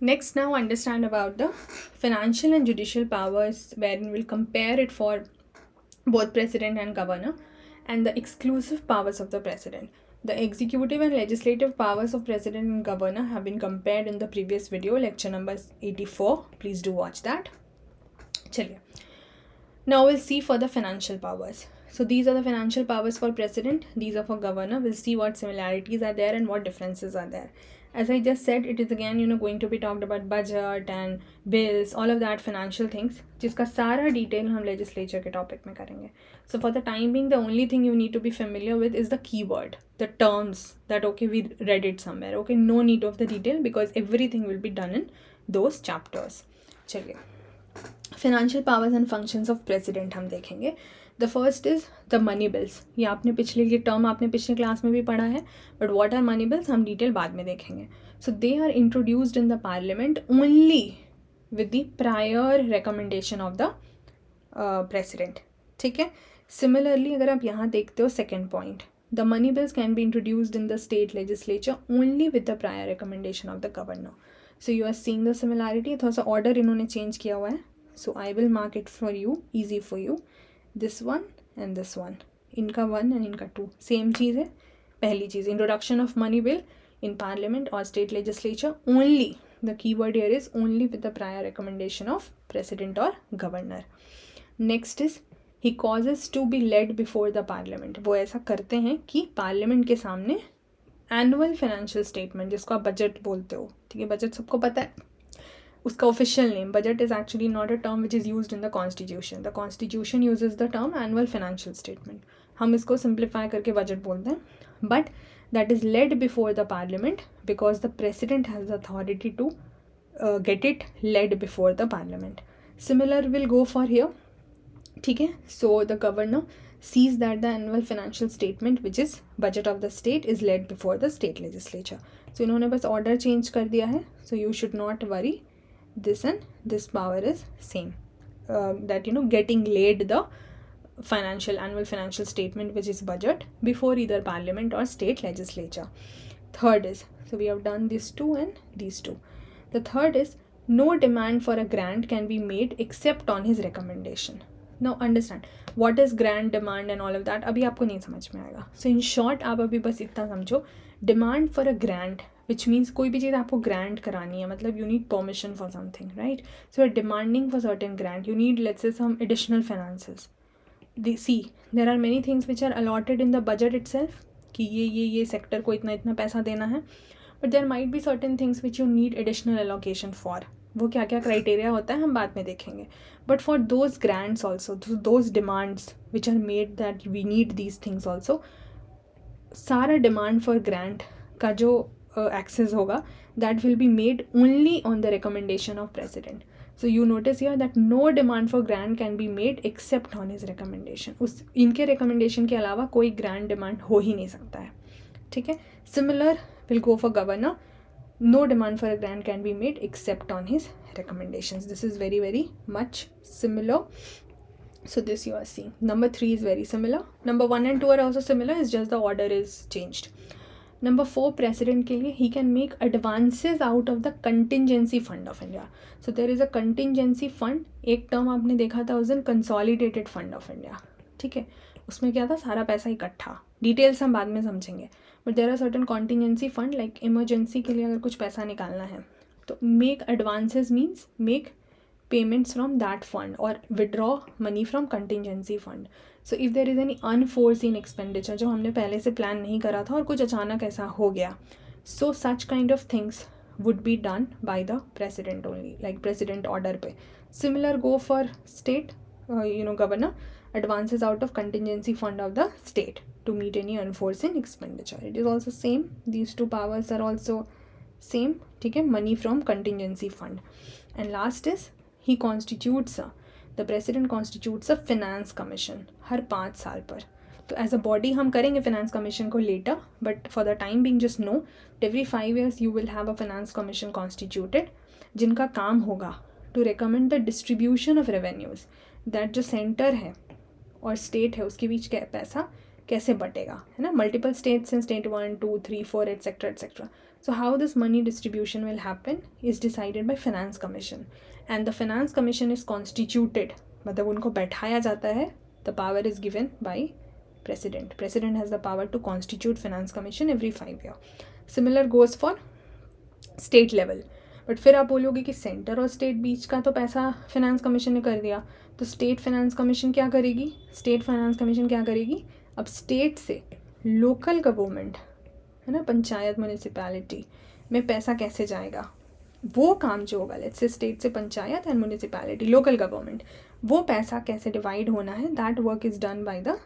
Next, now understand about the financial and judicial powers, wherein we'll compare it for both president and governor, and the exclusive powers of the president. The executive and legislative powers of president and governor have been compared in the previous video, lecture number 84. Please do watch that. Chaliye. Now we'll see for the financial powers. So these are the financial powers for president, these are for governor. We'll see what similarities are there and what differences are there. As I just said, it is again going to be talked about budget and bills, all of that financial things, जिसका सारा detail हम legislature के topic में करेंगे. So for the time being, the only thing you need to be familiar with is the keyword, the terms that okay we read it somewhere. Okay, no need of the detail because everything will be done in those chapters. चलिए, financial powers and functions of president हम देखेंगे. The first is the money bills. ये आपने ये term आपने पिछले class में भी पढ़ा है, but what are money bills हम डिटेल बाद में देखेंगे. So they are introduced in the parliament only with the prior recommendation of the president. ठीक है. सिमिलरली अगर आप यहाँ देखते हो second point, the money bills can be introduced in the state legislature only with the prior recommendation of the governor. So you are seeing the similarity. थोड़ा सा order इन्होंने चेंज किया हुआ है. So I will mark it for you, easy for you. This one and this one, इनका 1 and इनका 2 same चीज़ है. पहली चीज़, introduction of money bill in parliament और state legislature only, the keyword here is only with the prior recommendation of president और governor. Next is he causes to be laid before the parliament. वो ऐसा करते हैं कि parliament के सामने annual financial statement, जिसको आप बजट बोलते हो, ठीक है, बजट सबको पता है, उसका official name. Budget is actually not a term which is used in the constitution. The constitution uses the term annual financial statement. हम इसको सिंप्लीफाई करके बजट बोलते हैं. But that is laid before the parliament because the president has the authority to get it laid before the parliament. Similar will go for here. ठीक है. So the governor sees that the annual financial statement which is budget of the state is led before the state legislature. So इन्होंने बस order change कर दिया है. So you should not worry. This and this power is same. That getting laid the annual financial statement which is budget before either parliament or state legislature. Third is, so we have done these two and these two. The third is no demand for a grant can be made except on his recommendation. Now understand what is grant, demand and all of that. अभी आपको नहीं समझ में आएगा. So in short आप अभी बस इतना समझो, demand for a grant which means कोई भी चीज़ आपको grant करानी है, मतलब you need permission for something, right? So you're demanding for certain grant, you need let's say some additional finances. See, there are many things which are allotted in the budget itself कि ये sector को इतना पैसा देना है, but there might be certain things which you need additional allocation for. वो क्या क्या क्राइटेरिया होता है हम बाद में देखेंगे. But for those grants also, those demands which are made that we need these things also, सारा डिमांड फॉर ग्रांट का जो एक्सेस होगा that will be made only on the recommendation of president. So you notice here that no demand for grant can be made except on his recommendation. उस इनके recommendation के अलावा कोई grant demand हो ही नहीं सकता है. ठीक है. Similar will go for governor. No demand for a grant can be made except on his recommendations. This is very very much similar. So this you are seeing. Number 3 is very similar. Number 1 and 2 are also similar. It's just the order is changed. Number 4, president के लिए he can make advances out of the contingency fund of India. So there is a contingency fund. एक term आपने देखा था उस दिन, consolidated fund of India. ठीक है. उसमें क्या था, सारा पैसा इकट्ठा. डिटेल्स हम बाद में समझेंगे. But there are certain contingency fund, like emergency के लिए अगर कुछ पैसा निकालना है तो make advances means make payments from that fund और withdraw money from contingency fund. So if there is any unforeseen expenditure जो हमने पहले से प्लान नहीं करा था और कुछ अचानक ऐसा हो गया, so such kind of things would be done by the president only, like president order pay. Similar go for state governor, advances out of contingency fund of the state to meet any unforeseen expenditure. It is also same. These two powers are also same. ठीक है. Money from contingency fund. And last is he constitutes the president constitutes a finance commission हर 5 साल पर. तो as a body हम करेंगे finance commission को later, but for the time being just know that every 5 years you will have a finance commission constituted जिनका काम होगा to recommend the distribution of revenues. that जो center है और state है उसके बीच पैसा कैसे बटेगा, है ना. मल्टीपल स्टेट्स हैं, state 1 2 3 4 etcetera etcetera. So how this money distribution will happen is decided by finance commission, and the finance commission is constituted, मतलब उनको बैठाया जाता है, the power is given by president. President has the power to constitute finance commission every 5 years. Similar goes for state level. But फिर आप बोलोगे कि centre और स्टेट बीच का तो पैसा फिनेंस कमीशन ने कर दिया, तो स्टेट फाइनेंस कमीशन क्या करेगी? स्टेट फाइनेंस कमीशन क्या करेगी? अब स्टेट से लोकल गवर्नमेंट है ना, पंचायत म्यूनिसिपैलिटी में पैसा कैसे जाएगा, वो काम जो होगा, लेट्स से स्टेट से panchayat and municipality local government, वो पैसा कैसे डिवाइड होना है, that work is done by the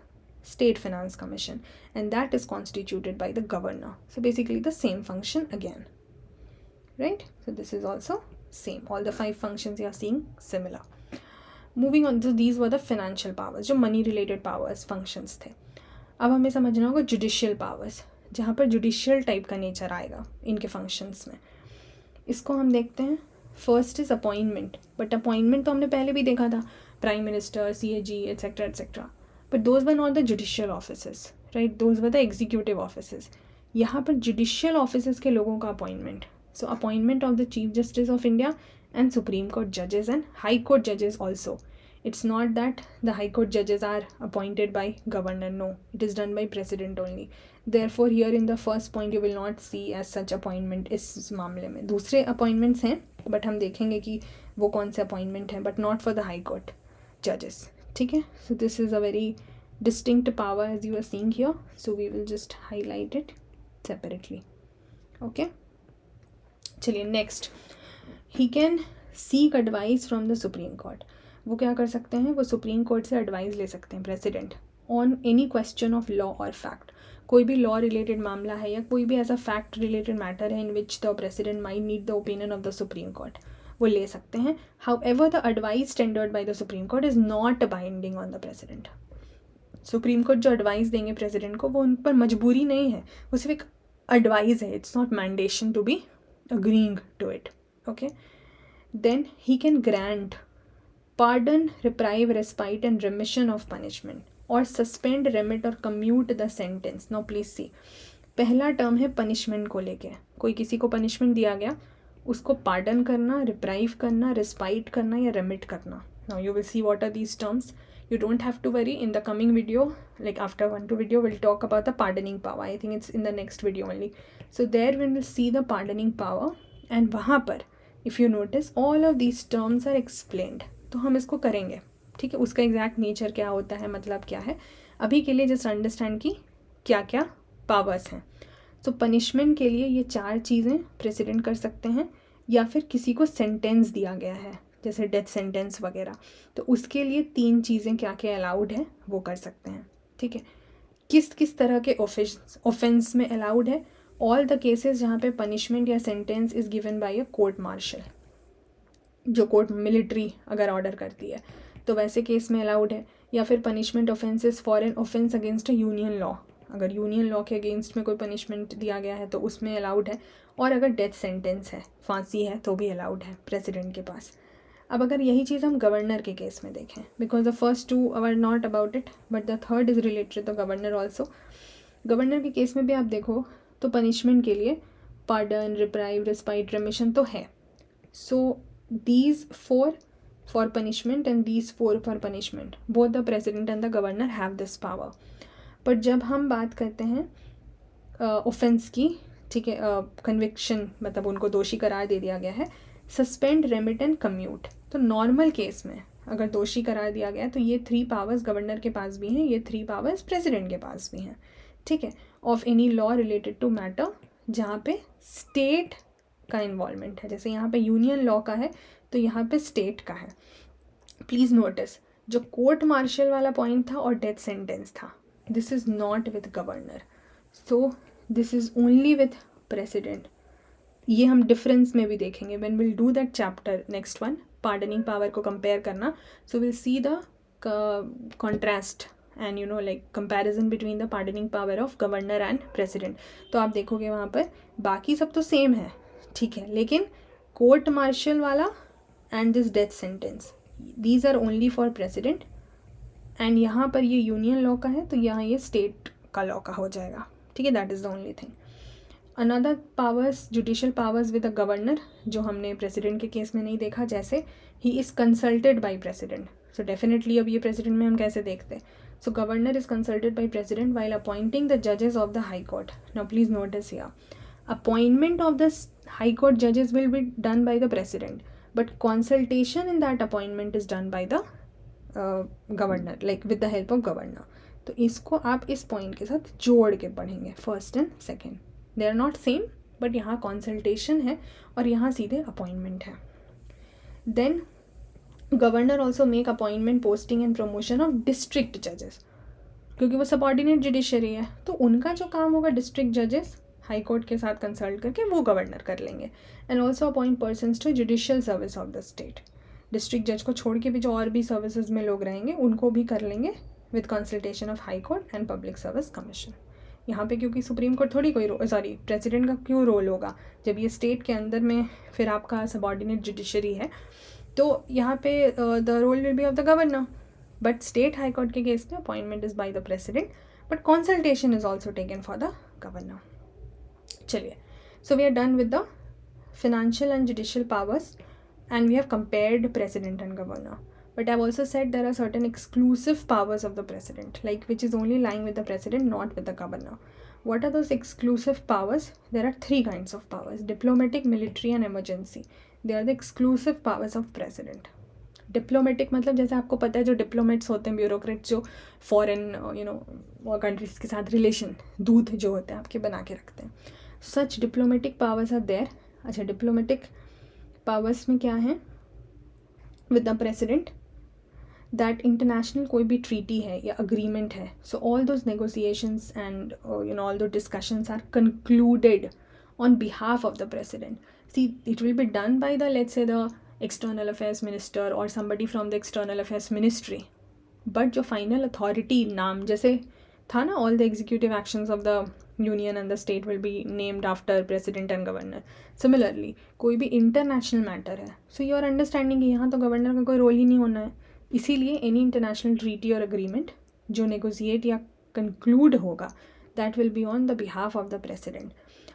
State Finance Commission, and that is constituted by the governor. So basically the same function again, right? So this is also same. All the 5 functions you are seeing similar. Moving on, so these were the financial powers, जो money related powers functions थे. अब हमें समझना होगा judicial powers, जहाँ पर judicial type का nature आएगा इनके functions में. इसको हम देखते हैं. First is appointment, but appointment तो हमने पहले भी देखा था, prime minister, CAG etcetera etcetera. But those were not the judicial offices, right? Those were the executive offices. यहाँ पर judicial offices के लोगों का appointment. So appointment of the Chief Justice of India and Supreme Court judges and High Court judges also. It's not that the High Court judges are appointed by governor. No, it is done by president only. Therefore here in the first point you will not see as such appointment इस मामले में. दूसरे appointments हैं, but हम देखेंगे कि वो कौन से appointment हैं, but not for the High Court judges. ठीक है. So this is a very distinct power as you are seeing here. So we will just highlight it separately. Okay. चलिए next. He can seek advice from the Supreme Court. वो क्या कर सकते हैं? वो supreme court से advice ले सकते हैं president on any question of law और फैक्ट. कोई भी लॉ रिलेटेड मामला है या कोई भी ऐसा फैक्ट रिलेटेड मैटर है in which the president might need the opinion of the supreme court, वो ले सकते हैं. However the advice tendered by the supreme court is not binding on the president. Supreme court जो advice देंगे president को वो उन पर मजबूरी नहीं है, वो सिर्फ एक एडवाइस है. It's not mandation to be agreeing to it. Okay. Then he can grant pardon, reprieve, respite and remission of punishment or suspend, remit or commute the sentence. Now please see, पहला term है punishment को लेके. कोई किसी को punishment दिया गया, उसको पार्डन करना, रिप्राइव करना, रिस्पाइट करना या रेमिट करना. Now you will see what are these terms. You don't have to worry. In the coming video, like after 1-2 video, we'll talk about the pardoning power. I think it's in the next video only. So there we will see the pardoning power, and वहाँ पर if you notice all of these terms are explained. तो हम इसको करेंगे. ठीक है. उसका exact nature क्या होता है, मतलब क्या है, अभी के लिए जस्ट अंडरस्टैंड कि क्या क्या पावर्स हैं. तो पनिशमेंट के लिए ये 4 चीज़ें प्रेसिडेंट कर सकते हैं, या फिर किसी को सेंटेंस दिया गया है जैसे डेथ सेंटेंस वगैरह, तो उसके लिए 3 चीज़ें क्या क्या अलाउड है वो कर सकते हैं. ठीक है. किस किस तरह के ऑफेंस में अलाउड है? ऑल द केसेस जहाँ पे पनिशमेंट या sentence is given by a court martial, जो कोर्ट मिलिट्री अगर ऑर्डर करती है तो वैसे केस में अलाउड है. या फिर punishment offences for an offence against a union law, अगर यूनियन लॉ के अगेंस्ट में कोई पनिशमेंट दिया गया है तो उसमें अलाउड है. और अगर डेथ सेंटेंस है, फांसी है, तो भी अलाउड है प्रेसिडेंट के पास. अब अगर यही चीज़ हम गवर्नर के केस में देखें, because the first 2 are not about it but the third is related the governor also. Governor के केस में भी आप देखो तो पनिशमेंट के लिए पार्डन, रिप्राइव, रिस्पाइट, रेमिशन तो है. सो these 4 for punishment and these 4 for punishment, both the president and the governor have this power. पर जब हम बात करते हैं ऑफेंस की, ठीक है, कन्विक्शन मतलब उनको दोषी करार दे दिया गया है, सस्पेंड, रेमिट एंड कम्यूट, तो नॉर्मल केस में अगर दोषी करार दिया गया तो ये 3 पावर्स गवर्नर के पास भी हैं, ये 3 पावर्स प्रेसिडेंट के पास भी हैं. ठीक है. Of any law related to matter जहाँ पे स्टेट का इन्वॉल्वमेंट है, जैसे यहाँ पे यूनियन लॉ का है तो यहाँ पे स्टेट का है. प्लीज़ नोटिस, जो कोर्ट मार्शल वाला पॉइंट था और डेथ सेंटेंस था, this is not with governor, so this is only with president. ये हम डिफरेंस में भी देखेंगे when will do that chapter next one, pardoning power को कंपेयर करना. So will see the contrast and you know like comparison between the pardoning power of governor and president. तो आप देखोगे वहाँ पर बाकी सब तो सेम है, ठीक है, लेकिन कोर्ट मार्शल वाला and this death sentence, these are only for president. And यहाँ पर ये यूनियन लॉ का है तो यहाँ ये स्टेट का लॉ का हो जाएगा. ठीक है. That is the only thing. Another powers, judicial powers with a governor, जो हमने प्रेसिडेंट के केस में नहीं देखा, जैसे he is consulted by president. So definitely अब ये प्रेसिडेंट में हम कैसे देखते हैं. So governor is consulted by president while appointing the जजेस of the high court. Now please notice here, appointment of the high court judges will be done by the president, but consultation in that appointment is done by the governor, like with the help of governor. तो इसको आप इस point के साथ जोड़ के पढ़ेंगे, first and second. They are not same, but यहाँ कंसल्टेशन है और यहाँ सीधे अपॉइंटमेंट है. Then governor also make appointment, posting and promotion of district जजेस, क्योंकि वो सबऑर्डिनेट जुडिशरी है, तो उनका जो काम होगा डिस्ट्रिक्ट जजेस हाई कोर्ट के साथ कंसल्ट करके वो गवर्नर कर लेंगे. And also appoint persons to judicial service of the state. District जज को छोड़ के भी जो और भी सर्विसेज में लोग रहेंगे उनको भी कर लेंगे with consultation of high court and public service commission. यहाँ पे क्योंकि सुप्रीम कोर्ट थोड़ी कोई प्रेसिडेंट का क्यों रोल होगा, जब ये स्टेट के अंदर में फिर आपका सबऑर्डिनेट जुडिशरी है, तो यहाँ पे the role will be of the governor. But state high court के केस में appointment is by the president, but consultation is also taken for the governor. चलिए, so we are done with the financial and judicial powers, and we have compared president and governor. But I've also said there are certain exclusive powers of the president, like which is only lying with the president, not with the governor. What are those exclusive powers? There are 3 kinds of powers: diplomatic, military and emergency. They are the exclusive powers of president. Diplomatic मतलब जैसे आपको पता है जो diplomats होते हैं, bureaucrat, जो foreign countries के साथ रिलेशन, दूत जो होते हैं आपके बना के रखते हैं. Such diplomatic powers are there. अच्छा, डिप्लोमेटिक पावर्स में क्या है, with the president, that international कोई भी ट्रीटी है या अग्रीमेंट है, so all those negotiations and all those discussions are concluded on behalf of the president. See, it will be done by the, let's say, the external affairs minister or somebody from the external affairs ministry, but जो final authority नाम जैसे था ना, all the executive actions of the union and the state will be named after president and governor. Similarly, कोई भी international matter है, so you are understanding कि यहाँ तो governor का कोई रोल ही नहीं होना है. इसीलिए any international treaty or agreement जो negotiate या conclude होगा, that will be on the behalf of the president,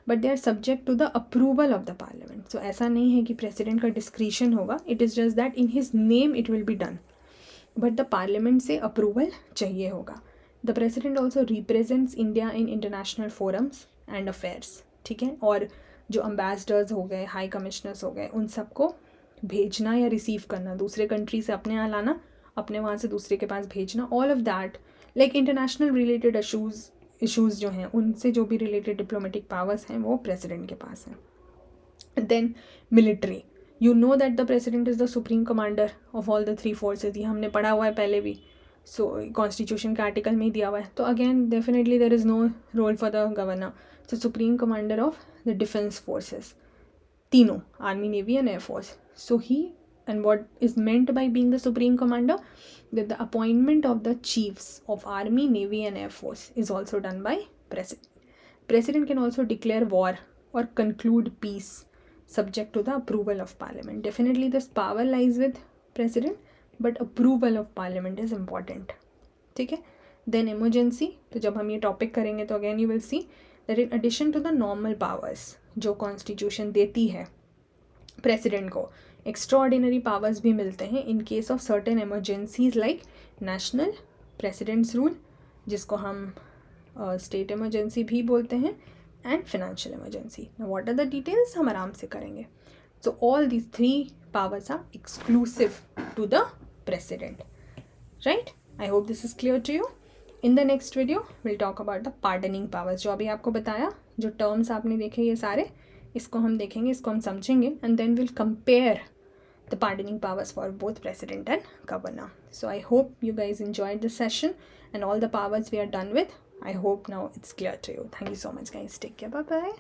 but they are subject to the approval of the parliament. So ऐसा नहीं है कि president का discretion होगा, it is just that in his name it will be done, but the parliament से approval चाहिए होगा. The president also represents India in international forums and affairs, ठीक है. और जो ambassadors हो गए, high commissioners हो गए, उन सबको भेजना या रिसीव करना, दूसरे कंट्री से अपने यहाँ लाना, अपने वहाँ से दूसरे के पास भेजना, all of that, like international related issues जो हैं, उनसे जो भी रिलेटेड डिप्लोमेटिक पावर्स हैं वो प्रेसिडेंट के पास हैं. Then military, you know that the president is the supreme commander of all the 3 forces. ये हमने पढ़ा हुआ है पहले भी, सो कॉन्स्टिट्यूशन के आर्टिकल में ही दिया हुआ है. तो again definitely there is no role for the governor. So supreme commander of the defence forces, तीनों, army, navy and air force. So he, and what is meant by being the supreme commander, that the appointment of the chiefs of army, navy and air force is also done by president. President can also declare war or conclude peace subject to the approval of parliament. Definitely this power lies with president, but approval of parliament is important. ठीक है. Then emergency, तो जब हम ये topic करेंगे तो again you will see that in addition to the normal powers जो constitution देती है प्रेसिडेंट को, एक्स्ट्राऑर्डिनरी पावर्स भी मिलते हैं in case of certain emergencies, like national presidents rule, जिसको हम स्टेट इमरजेंसी भी बोलते हैं, and financial emergency. What are the details हम आराम से करेंगे. So all these 3 powers are exclusive to the president, right. I hope this is clear to you. In the next video will talk about the pardoning powers. जो अभी आपको बताया, जो terms आपने देखे ये सारे, इसको हम देखेंगे, इसको हम समझेंगे, and then will compare the pardoning powers for both president and governor. So I hope you guys enjoyed this session and all the powers we are done with. I hope now it's clear to you. Thank you so much guys. Take care. Bye bye.